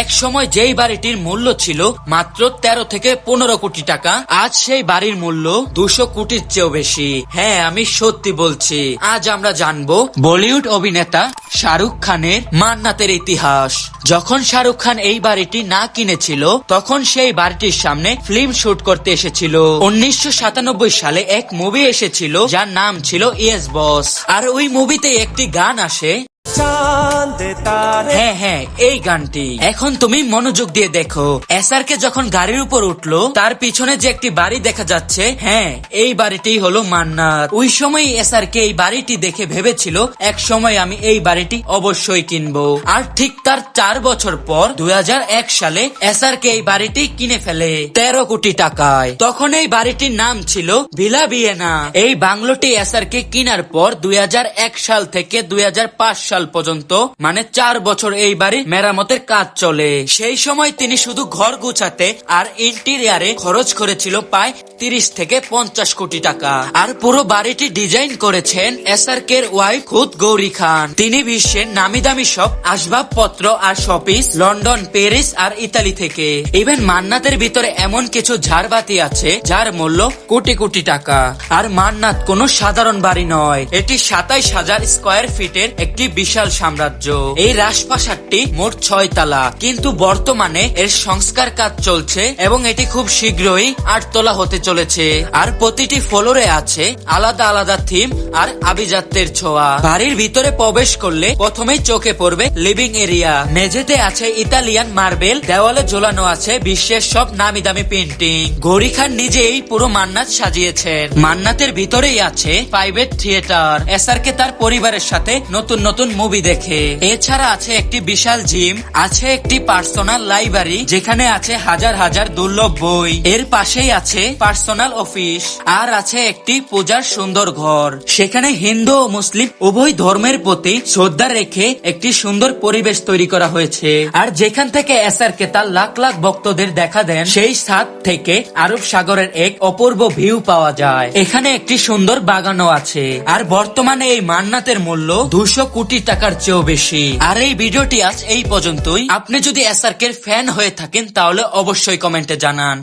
এক সময় যেই বাড়িটির মূল্য ছিল মাত্র 13 থেকে 15 কোটি টাকা, আজ সেই বাড়ির মূল্য 200 কোটির চেয়েও বেশি। হ্যাঁ, আমি সত্যি বলছি। আজ আমরা জানবো বলিউড অভিনেতা শাহরুখ খানের মান্নাতের ইতিহাস। যখন শাহরুখ খান এই বাড়িটি না কিনেছিল, তখন সেই বাড়িটির সামনে ফিল্ম শুট করতে এসেছিল। 1997 সালে এক মুভি এসেছিল যার নাম ছিল ইয়েস বস। আর ওই মুভিতে একটি গান আসে, হ্যাঁ হ্যাঁ, এই গানটি। এখন তুমি মনোযোগ দিয়ে দেখো। এসআরকে যখন গাড়ির উপর উঠলো, তার পিছনে যে একটি বাড়ি দেখা যাচ্ছে, হ্যাঁ এই বাড়িটি হলো মান্নাত। ওই সময় এসআরকে এই বাড়িটি দেখে ভেবেছিল এক সময় আমি এই বাড়িটি অবশ্যই কিনবো। আর ঠিক তার 4 বছর পর 2001 সালে এসআরকে এই বাড়িটি কিনে ফেলে 13 কোটি টাকায়। তখন এই বাড়িটির নাম ছিল ভিলা ভিয়েনা। এই বাংলোটি এসআরকে কেনার পর 2001 সাল থেকে 2005 সাল পর্যন্ত, মানে 4 বছর এই বাড়ির মেরামতের কাজ চলে। সেই সময় তিনি শুধু ঘর গুছাতে আর ইন্টেরিয়ারে খরচ করেছিল প্রায় 30 থেকে 50 কোটি টাকা। আর পুরো বাড়িটি ডিজাইন করেছেন এসআরকে এর ওয়াইফ খুদ গৌরী খান। তিনি বিশ্বের নামি দামি সব আসবাবপত্র আর শপিস লন্ডন, প্যারিস আর ইতালি থেকে। ইভেন মান্নাতের ভিতরে এমন কিছু ঝাড়বাতি আছে যার মূল্য কোটি কোটি টাকা। আর মান্নাত কোনো সাধারণ বাড়ি নয়, এটি 27,000 স্কয়ার ফিটের একটি বিশাল সাম্রাজ্য। এই রাজপ্রাসাদটি মোট 6 তলা, কিন্তু বর্তমানে এর সংস্কার কাজ চলছে এবং এটি খুব শীঘ্রই 8 তলা হতে চলেছে। আর প্রতিটি ফ্লোরে আছে আলাদা আলাদা থিম আর আভিজাত্যের ছোঁয়া। বাড়ির ভিতরে প্রবেশ করলে প্রথমেই চোখে পড়বে লিভিং এরিয়া। মেঝেতে আছে ইতালিয়ান মার্বেল, দেওয়ালে ঝোলানো আছে বিশ্বের সব নামি দামি পেন্টিং। গৌরী খান নিজেই পুরো মান্নাত সাজিয়েছেন। মান্নাতের ভিতরেই আছে প্রাইভেট থিয়েটার। এসআরকে তার পরিবারের সাথে নতুন নতুন মুভি দেখে। এছাড়া আছে একটি বিশাল জিম, আছে একটি পার্সোনাল লাইব্রেরি যেখানে আছে হাজার হাজার দুর্লভ বই। এর পাশেই আছে পার্সোনাল অফিস, আর আছে একটি পূজার সুন্দর ঘর। সেখানে হিন্দু ও মুসলিম উভয় ধর্মের প্রতি শ্রদ্ধা রেখে একটি সুন্দর পরিবেশ তৈরি করা হয়েছে। আর যেখান থেকে এসআরকে তার লাখ লাখ ভক্তদের দেখা দেন, সেই ছাদ থেকে আরব সাগরের এক অপূর্ব ভিউ পাওয়া যায়। এখানে একটি সুন্দর বাগানও আছে। আর বর্তমানে এই মান্নাতের মূল্য 200 কোটি টাকার চেয়েও বেশি। আর এই ভিডিওটি আজ এই পর্যন্তই। আপনি যদি এসআরকে এর ফ্যান হয়ে থাকেন তাহলে অবশ্যই কমেন্টে জানান।